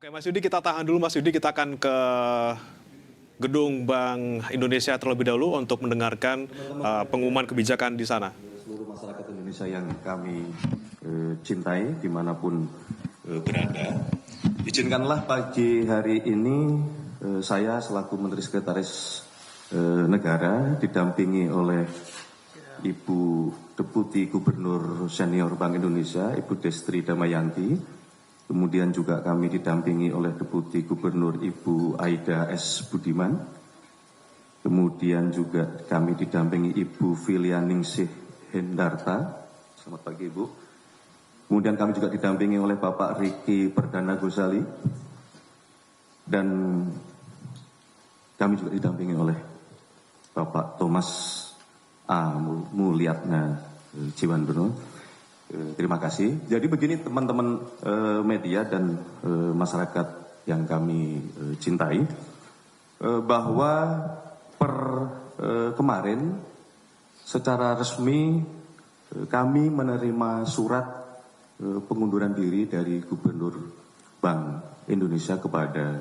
Oke, Mas Yudi, kita tahan dulu. Mas Yudi, kita akan ke gedung Bank Indonesia terlebih dahulu untuk mendengarkan pengumuman kebijakan di sana. Seluruh masyarakat Indonesia yang kami cintai dimanapun berada, izinkanlah pagi hari ini saya selaku Menteri Sekretaris Negara didampingi oleh Ibu Deputi Gubernur Senior Bank Indonesia, Ibu Destri Damayanti. Kemudian juga kami didampingi oleh Deputi Gubernur Ibu Aida S. Budiman. Kemudian juga kami didampingi Ibu Filianingsih Hendarta. Selamat pagi Ibu. Kemudian kami juga didampingi oleh Bapak Riki Perdana Gosali. Dan kami juga didampingi oleh Bapak Thomas A. Mulyatna Jiwandono. Terima kasih. Jadi begini teman-teman media dan masyarakat yang kami cintai, bahwa per kemarin secara resmi kami menerima surat pengunduran diri dari Gubernur Bank Indonesia kepada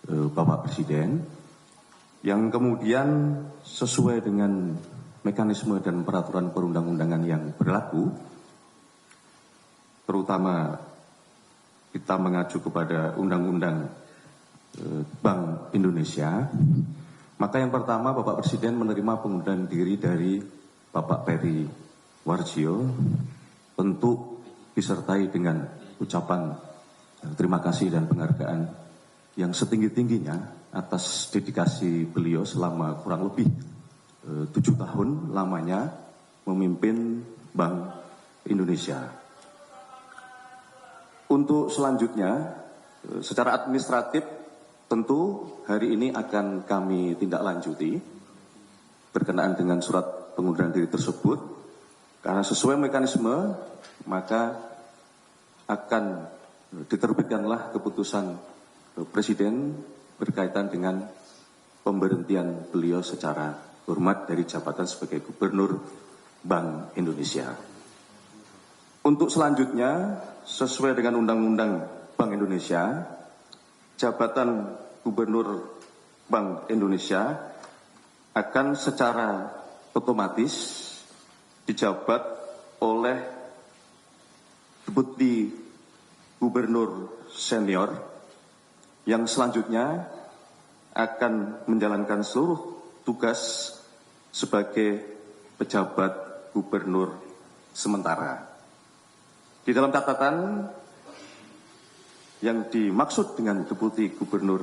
Bapak Presiden, yang kemudian sesuai dengan mekanisme dan peraturan perundang-undangan yang berlaku, terutama kita mengacu kepada Undang-Undang Bank Indonesia, maka yang pertama Bapak Presiden menerima pengunduran diri dari Bapak Peri Warjio, tentu disertai dengan ucapan terima kasih dan penghargaan yang setinggi-tingginya atas dedikasi beliau selama kurang lebih 7 tahun lamanya memimpin Bank Indonesia. Untuk selanjutnya, secara administratif tentu hari ini akan kami tindak lanjuti berkenaan dengan surat pengunduran diri tersebut, karena sesuai mekanisme maka akan diterbitkanlah keputusan Presiden berkaitan dengan pemberhentian beliau secara hormat dari jabatan sebagai Gubernur Bank Indonesia. Untuk selanjutnya, sesuai dengan Undang-Undang Bank Indonesia, jabatan Gubernur Bank Indonesia akan secara otomatis dijabat oleh Deputi Gubernur Senior yang selanjutnya akan menjalankan seluruh tugas sebagai pejabat gubernur sementara. Di dalam catatan yang dimaksud dengan Deputi Gubernur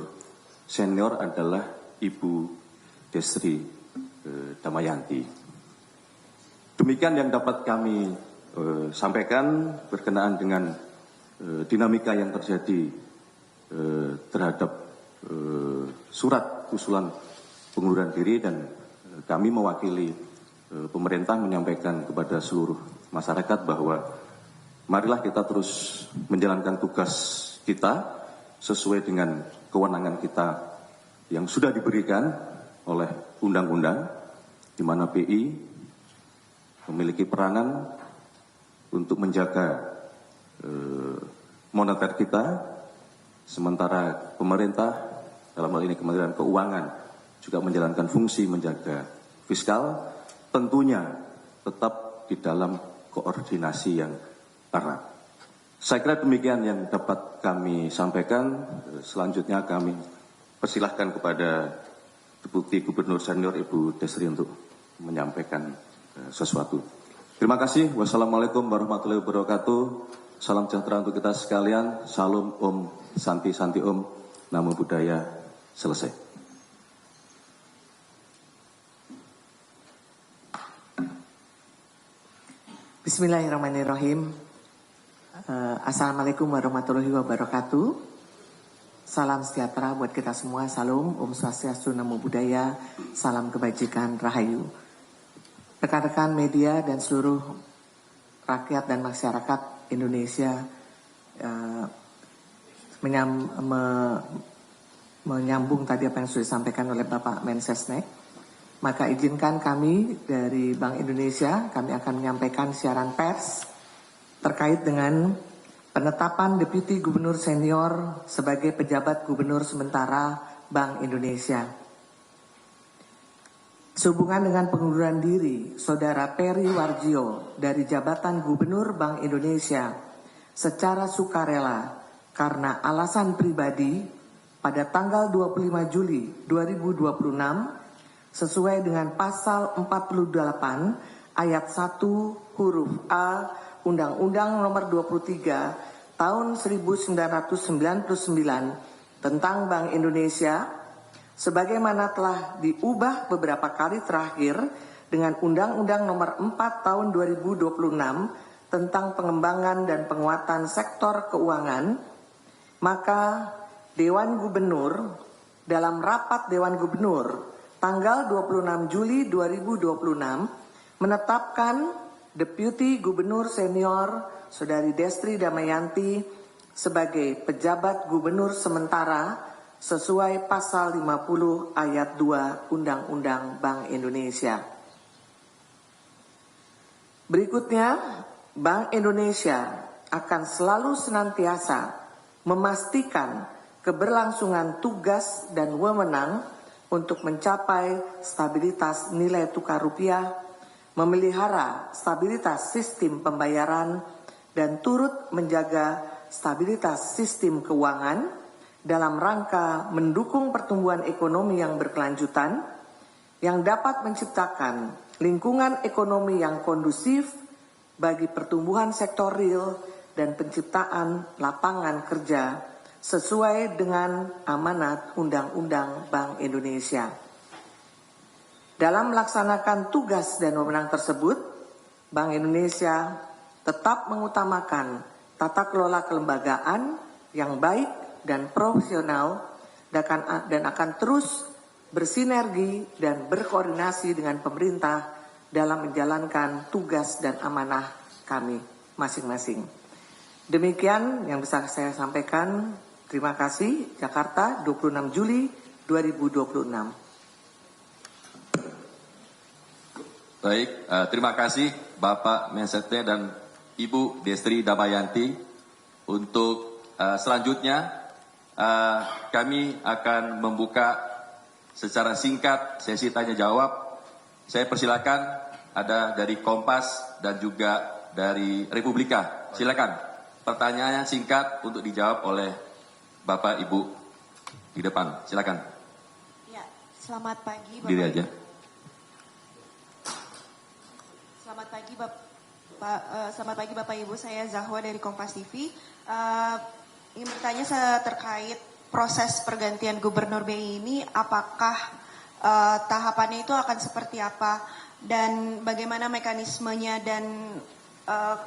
Senior adalah Ibu Destri Damayanti. Demikian yang dapat kami sampaikan berkenaan dengan dinamika yang terjadi terhadap surat usulan pengunduran diri, dan kami mewakili pemerintah menyampaikan kepada seluruh masyarakat bahwa marilah kita terus menjalankan tugas kita sesuai dengan kewenangan kita yang sudah diberikan oleh undang-undang, di mana BI memiliki peranan untuk menjaga moneter kita, sementara pemerintah dalam hal ini Kementerian Keuangan juga menjalankan fungsi menjaga fiskal, tentunya tetap di dalam koordinasi yang erat. Saya kira demikian yang dapat kami sampaikan. Selanjutnya kami persilahkan kepada Deputi Gubernur Senior Ibu Destri untuk menyampaikan sesuatu. Terima kasih. Wassalamualaikum warahmatullahi wabarakatuh. Salam sejahtera untuk kita sekalian. Salam Om Santi Santi Om. Namo Buddhaya. Selesai. Bismillahirrahmanirrahim. Assalamualaikum warahmatullahi wabarakatuh. Salam sejahtera buat kita semua. Salam Om Swastiastu, Namo Buddhaya. Salam kebajikan, Rahayu. Rekan-rekan media dan seluruh rakyat dan masyarakat Indonesia, menyambung tadi apa yang sudah disampaikan oleh Bapak Mensesnek, maka izinkan kami dari Bank Indonesia, kami akan menyampaikan siaran pers terkait dengan Penetapan Deputi Gubernur Senior sebagai pejabat Gubernur sementara Bank Indonesia. Sehubungan dengan pengunduran diri Saudara Peri Warjio dari jabatan Gubernur Bank Indonesia secara sukarela karena alasan pribadi pada tanggal 25 Juli 2026 sesuai dengan pasal 48 ayat 1 huruf A Undang-Undang Nomor 23 Tahun 1999 tentang Bank Indonesia, sebagaimana telah diubah beberapa kali terakhir dengan Undang-Undang Nomor 4 Tahun 2026 tentang pengembangan dan penguatan sektor keuangan, maka Dewan Gubernur dalam rapat Dewan Gubernur tanggal 26 Juli 2026 menetapkan Deputi Gubernur Senior Saudari Destri Damayanti sebagai pejabat gubernur sementara sesuai pasal 50 ayat 2 Undang-Undang Bank Indonesia. Berikutnya, Bank Indonesia akan selalu senantiasa memastikan keberlangsungan tugas dan wewenang untuk mencapai stabilitas nilai tukar rupiah, memelihara stabilitas sistem pembayaran, dan turut menjaga stabilitas sistem keuangan dalam rangka mendukung pertumbuhan ekonomi yang berkelanjutan yang dapat menciptakan lingkungan ekonomi yang kondusif bagi pertumbuhan sektor real dan penciptaan lapangan kerja sesuai dengan amanat Undang-Undang Bank Indonesia. Dalam melaksanakan tugas dan wewenang tersebut, Bank Indonesia tetap mengutamakan tata kelola kelembagaan yang baik dan profesional dan akan terus bersinergi dan berkoordinasi dengan pemerintah dalam menjalankan tugas dan amanah kami masing-masing. Demikian yang bisa saya sampaikan. Terima kasih. Jakarta, 26 Juli 2026. Baik, terima kasih Bapak Mensekne dan Ibu Destri Damayanti. Untuk selanjutnya kami akan membuka secara singkat sesi tanya jawab. Saya persilakan ada dari Kompas dan juga dari Republika. Silakan pertanyaannya singkat untuk dijawab oleh Bapak Ibu di depan. Silakan. Ya, selamat pagi Bapak. Diri aja. Selamat pagi Bapak Ibu, saya Zahwa dari Kompas TV. Ingin bertanya terkait proses pergantian Gubernur BI ini, apakah tahapannya itu akan seperti apa dan bagaimana mekanismenya dan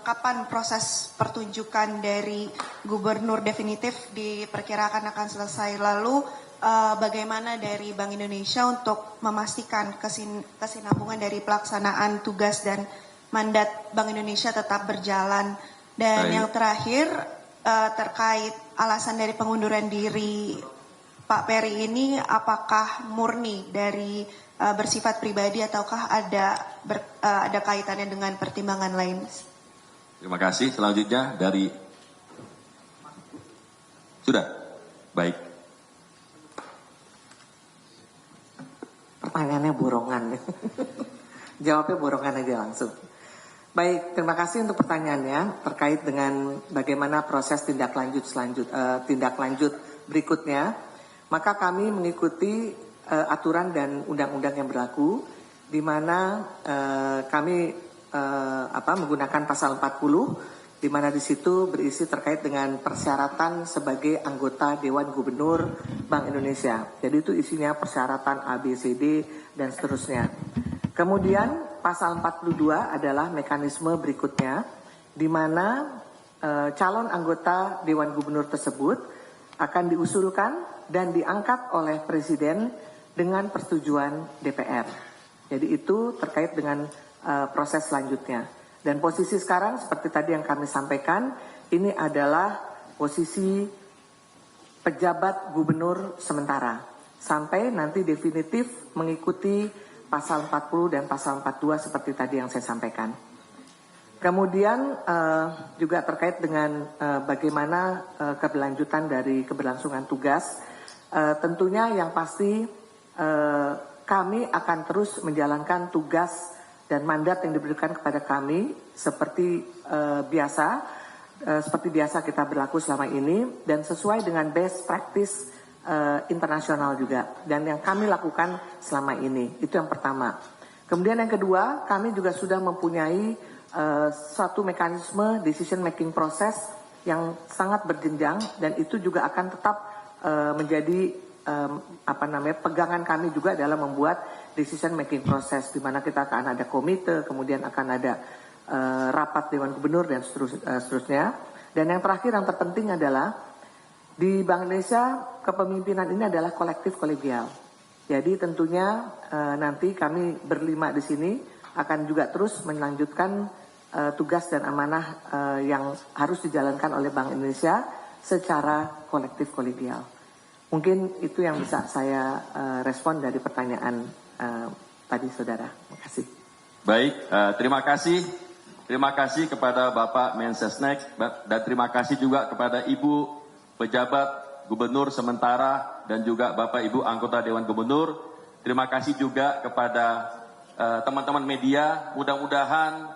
kapan proses pertunjukan dari Gubernur definitif diperkirakan akan selesai, lalu bagaimana dari Bank Indonesia untuk memastikan kesinambungan dari pelaksanaan tugas dan mandat Bank Indonesia tetap berjalan. Dan yang terakhir terkait alasan dari pengunduran diri Pak Peri ini, apakah murni dari bersifat pribadi ataukah ada kaitannya dengan pertimbangan lain? Terima kasih. Selanjutnya dari sudah baik. Pertanyaannya borongan. Jawabnya borongan aja langsung. Baik, terima kasih untuk pertanyaannya terkait dengan bagaimana proses tindak lanjut berikutnya. Maka kami mengikuti aturan dan undang-undang yang berlaku, di mana kami menggunakan pasal 40, di mana di situ berisi terkait dengan persyaratan sebagai anggota Dewan Gubernur Bank Indonesia. Jadi itu isinya persyaratan A, B, C, D, dan seterusnya. Kemudian pasal 42 adalah mekanisme berikutnya, di mana calon anggota Dewan Gubernur tersebut akan diusulkan dan diangkat oleh Presiden dengan persetujuan DPR. Jadi itu terkait dengan proses selanjutnya. Dan posisi sekarang seperti tadi yang kami sampaikan, ini adalah posisi pejabat gubernur sementara sampai nanti definitif mengikuti pasal 40 dan pasal 42 seperti tadi yang saya sampaikan. Kemudian juga terkait dengan bagaimana keberlanjutan dari keberlangsungan tugas, tentunya yang pasti kami akan terus menjalankan tugas dan mandat yang diberikan kepada kami seperti biasa kita berlaku selama ini dan sesuai dengan best practice internasional juga dan yang kami lakukan selama ini. Itu yang pertama. Kemudian yang kedua, kami juga sudah mempunyai suatu mekanisme decision making proses yang sangat berjenjang dan itu juga akan tetap menjadi pegangan kami juga dalam membuat decision making proses di mana kita akan ada komite, kemudian akan ada rapat Dewan Gubernur dan seterusnya. Dan yang terakhir yang terpenting adalah di Bank Indonesia kepemimpinan ini adalah kolektif kolegial. Jadi tentunya nanti kami berlima di sini akan juga terus melanjutkan tugas dan amanah yang harus dijalankan oleh Bank Indonesia secara kolektif kolegial. Mungkin itu yang bisa saya respon dari pertanyaan tadi saudara. Terima kasih. Baik, terima kasih kepada Bapak Mensesnek dan terima kasih juga kepada Ibu Pejabat Gubernur sementara dan juga Bapak Ibu anggota Dewan Gubernur. Terima kasih juga kepada teman-teman media. Mudah-mudahan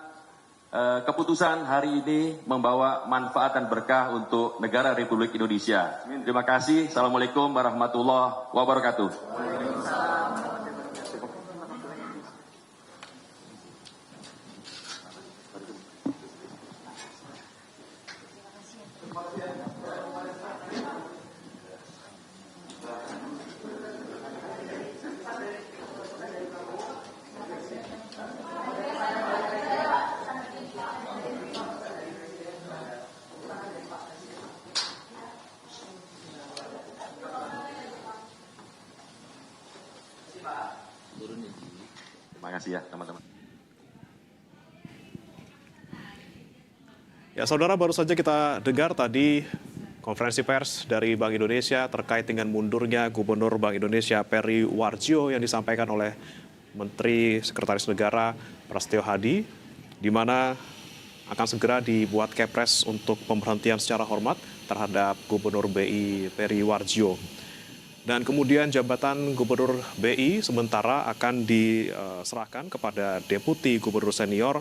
keputusan hari ini membawa manfaat dan berkah untuk negara Republik Indonesia. Terima kasih. Assalamualaikum warahmatullahi wabarakatuh. Terima kasih ya teman-teman. Ya, saudara, baru saja kita dengar tadi konferensi pers dari Bank Indonesia terkait dengan mundurnya Gubernur Bank Indonesia Peri Warjio yang disampaikan oleh Menteri Sekretaris Negara Prasetyo Hadi, di mana akan segera dibuat kepres untuk pemberhentian secara hormat terhadap Gubernur BI Peri Warjio. Dan kemudian jabatan Gubernur BI sementara akan diserahkan kepada Deputi Gubernur Senior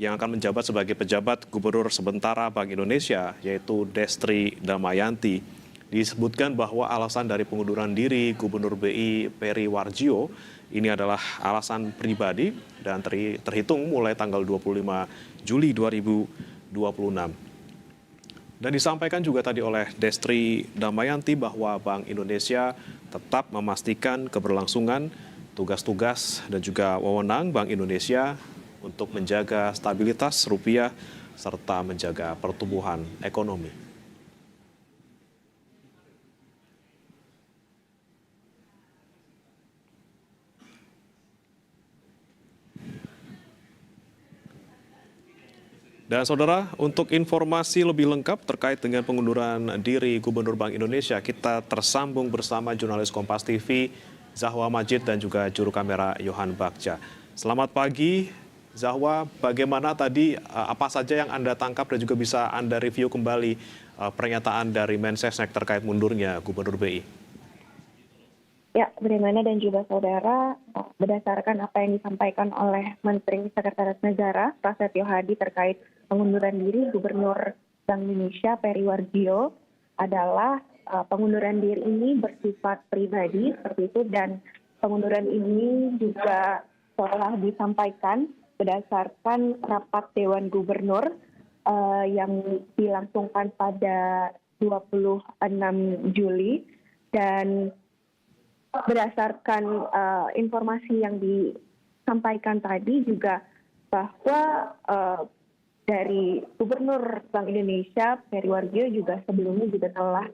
yang akan menjabat sebagai pejabat Gubernur sementara Bank Indonesia, yaitu Destri Damayanti. Disebutkan bahwa alasan dari pengunduran diri Gubernur BI Peri Warjio ini adalah alasan pribadi dan terhitung mulai tanggal 25 Juli 2026. Dan disampaikan juga tadi oleh Destri Damayanti bahwa Bank Indonesia tetap memastikan keberlangsungan tugas-tugas dan juga wewenang Bank Indonesia untuk menjaga stabilitas rupiah serta menjaga pertumbuhan ekonomi. Dan saudara, untuk informasi lebih lengkap terkait dengan pengunduran diri Gubernur Bank Indonesia, kita tersambung bersama jurnalis Kompas TV, Zahwa Majid dan juga juru kamera Yohan Bagja. Selamat pagi, Zahwa. Bagaimana tadi, apa saja yang Anda tangkap dan juga bisa Anda review kembali pernyataan dari Mensesnek terkait mundurnya Gubernur BI? Ya, bagaimana dan juga saudara, berdasarkan apa yang disampaikan oleh Menteri Sekretaris Negara Prasetyo Hadi terkait pengunduran diri Gubernur Bank Indonesia Peri Warjio adalah pengunduran diri ini bersifat pribadi seperti itu dan pengunduran ini juga telah disampaikan berdasarkan rapat Dewan Gubernur yang dilangsungkan pada 26 Juli dan berdasarkan informasi yang disampaikan tadi juga bahwa dari Gubernur Bank Indonesia Peri Warjio juga sebelumnya juga telah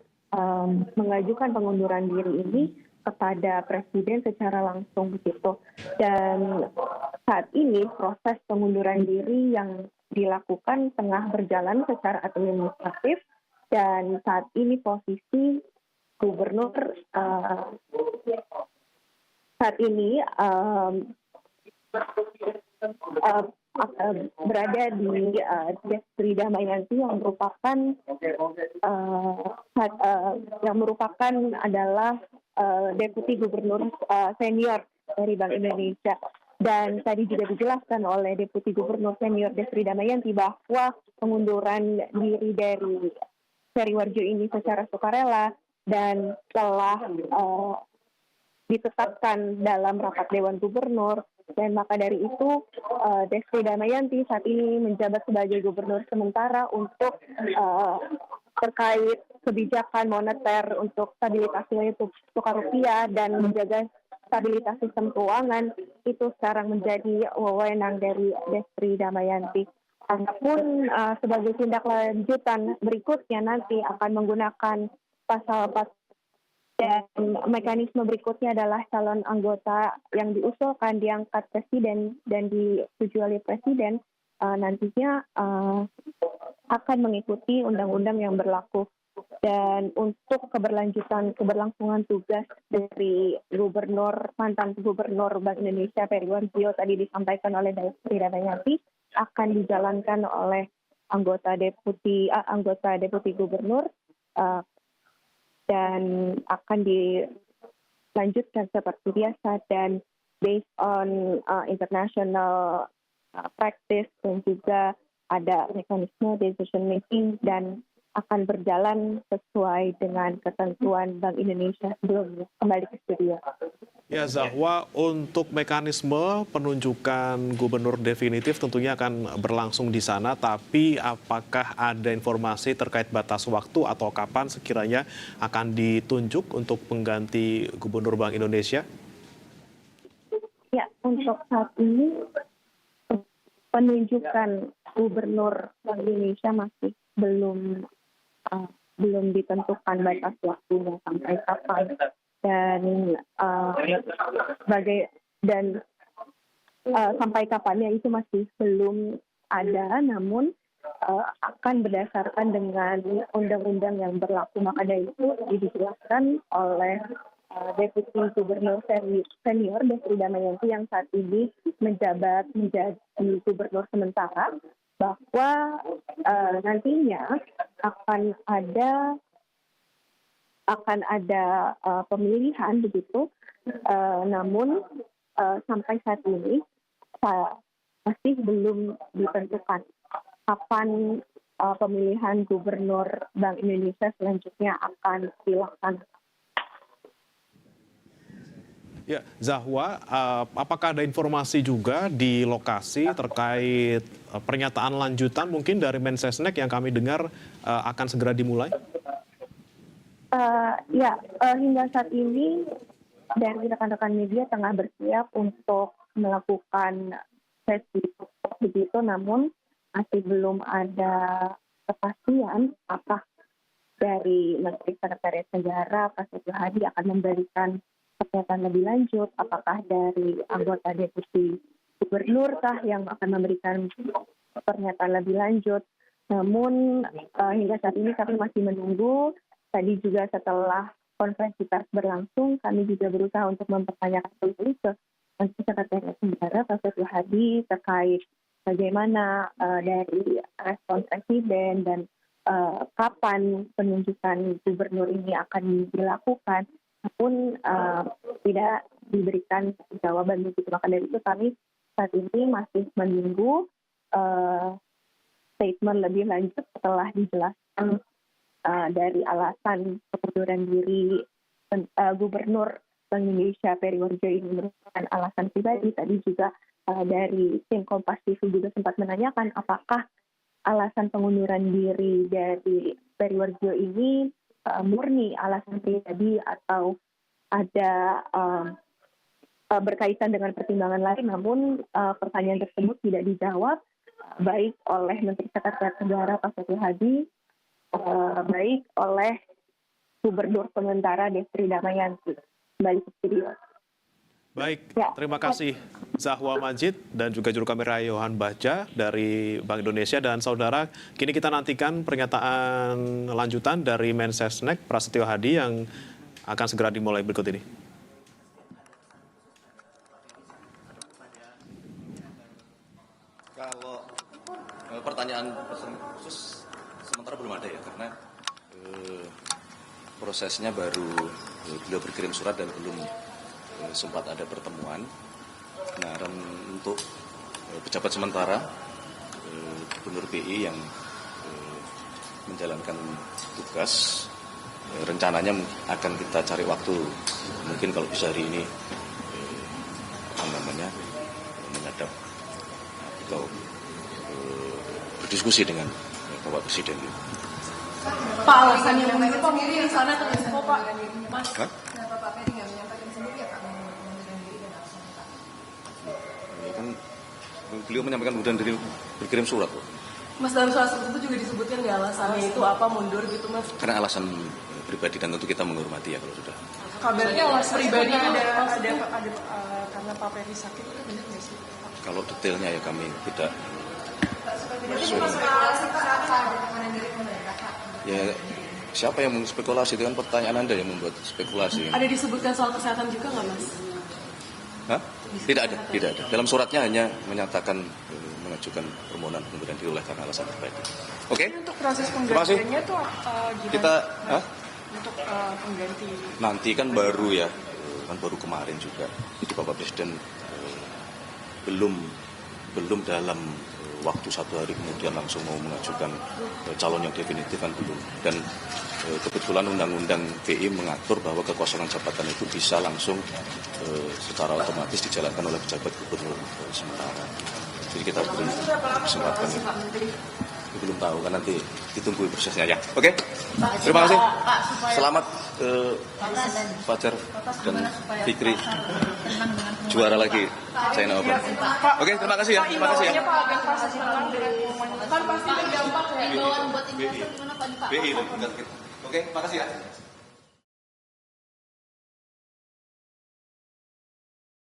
mengajukan pengunduran diri ini kepada Presiden secara langsung begitu. Dan saat ini proses pengunduran diri yang dilakukan tengah berjalan secara administratif dan saat ini posisi Gubernur saat ini berada di Destri Damayanti yang merupakan adalah Deputi Gubernur senior dari Bank Indonesia. Dan tadi juga dijelaskan oleh Deputi Gubernur senior Destri Damayanti bahwa pengunduran diri dari Periwarjo ini secara sukarela dan telah ditetapkan dalam rapat Dewan Gubernur, dan maka dari itu Destri Damayanti saat ini menjabat sebagai gubernur sementara untuk terkait kebijakan moneter untuk stabilitas nilai tukar rupiah dan menjaga stabilitas sistem keuangan itu sekarang menjadi wewenang dari Destri Damayanti. Adapun sebagai tindak lanjutan berikutnya nanti akan menggunakan pasal dan mekanisme berikutnya adalah calon anggota yang diusulkan diangkat presiden dan disetujui oleh presiden nantinya akan mengikuti undang-undang yang berlaku. Dan untuk keberlangsungan tugas dari mantan gubernur Bank Indonesia Periwarjo tadi disampaikan oleh Destri Damayanti akan dijalankan oleh anggota deputi gubernur dan akan dilanjutkan seperti biasa dan based on international practice, dan juga ada mekanisme decision making dan akan berjalan sesuai dengan ketentuan Bank Indonesia sebelumnya. Kembali ke studio. Ya, Zahwa, untuk mekanisme penunjukan gubernur definitif tentunya akan berlangsung di sana, tapi apakah ada informasi terkait batas waktu atau kapan sekiranya akan ditunjuk untuk pengganti gubernur Bank Indonesia? Ya, untuk saat ini penunjukan gubernur Bank Indonesia masih belum ditentukan batas waktunya sampai kapan, dan sampai kapannya itu masih belum ada, namun akan berdasarkan dengan undang-undang yang berlaku. Maka dari itu dijelaskan oleh Deputi Gubernur senior Destri Damayanti yang saat ini menjabat menjadi gubernur sementara, bahwa nantinya akan ada pemilihan begitu, namun sampai saat ini masih belum ditentukan kapan pemilihan gubernur Bank Indonesia selanjutnya akan dilaksanakan. Ya, Zahwa, apakah ada informasi juga di lokasi terkait pernyataan lanjutan mungkin dari Mensesnek yang kami dengar akan segera dimulai? Hingga saat ini dari rekan-rekan media tengah bersiap untuk melakukan sesi begitu, namun masih belum ada kepastian apakah dari Menteri Sekretaris Negara Prasetyo Hadi akan memberikan pernyataan lebih lanjut, apakah dari anggota deputi gubernur kah yang akan memberikan pernyataan lebih lanjut. Namun hingga saat ini kami masih menunggu. Tadi juga setelah konferensi pers berlangsung, kami juga berusaha untuk mempertanyakan kembali ke Menteri Sekretaris Negara Prasetyo Hadi terkait bagaimana dari respon presiden dan kapan penunjukan gubernur ini akan dilakukan. Pun tidak diberikan jawaban begitu. Maka dari itu kami saat ini masih menunggu statement lebih lanjut setelah dijelaskan dari alasan pengunduran diri gubernur Bank Indonesia Periwarjo ini merupakan alasan pribadi. Tadi juga dari tim Kompas TV juga sempat menanyakan apakah alasan pengunduran diri dari Periwarjo ini murni alasan pribadi atau ada berkaitan dengan pertimbangan lain. Namun pertanyaan tersebut tidak dijawab baik oleh Menteri Sekretaris Negara Prasetyo Hadi, baik oleh Gubernur sementara Destri Damayanti. Kembali ke studio. Baik, terima kasih Zahwa Majid dan juga juru kamera Yohan Bahja dari Bank Indonesia. Dan saudara, kini kita nantikan pernyataan lanjutan dari Mensesnek Prasetyo Hadi yang akan segera dimulai berikut ini. Kalau prosesnya baru beliau berkirim surat dan belum sempat ada pertemuan. Nah, dan untuk pejabat sementara Gubernur BI yang menjalankan tugas, rencananya akan kita cari waktu, mungkin kalau bisa hari ini menghadap atau berdiskusi dengan Bapak Presiden. Pak, alasannya mengundurkan diri di sana atau di sana, Pak? Mas, Hah? kenapa Pak Ferry nggak menyampaikan sendiri ya, Pak? Mengundurkan diri dan alasannya, Pak? Ya kan beliau menyampaikan kemudian diri berkirim surat, Pak. Mas, dalam surat itu juga disebutkan nggak alasannya itu apa mundur gitu, Mas? Karena alasan pribadi dan tentu kita menghormati ya kalau sudah. Kabarnya alasan pribadi ada karena Pak Ferry sakit, itu benar nggak sih? Kalau detailnya ya kami tidak. Ya siapa yang mengespekulasi, itu kan pertanyaan Anda yang membuat spekulasi. Ada disebutkan soal kesehatan juga nggak, Mas? Hah? Tidak ada. Dalam suratnya hanya menyatakan mengajukan permohonan pengunduran diri oleh karena alasan pribadi. Oke? Untuk proses Terima kasih. penggantiannya tuh gimana? Kita Untuk pengganti. nanti kan baru ya, kan baru kemarin juga. Itu Bapak Presiden belum dalam waktu 1 hari kemudian langsung mau mengajukan calon yang definitif kan belum. Dan kebetulan Undang-Undang BI mengatur bahwa kekosongan jabatan itu bisa langsung secara otomatis dijalankan oleh pejabat gubernur sementara. Jadi kita beri kesempatan. Belum tahu kan, nanti ditunggu prosesnya ya. Oke? Terima kasih. Selamat Fajar dan Fikri juara lagi China Open. Oke, terima kasih ya. Terima kasih ya. Kan pasti berdampak ya. BI. Oke, terima kasih ya.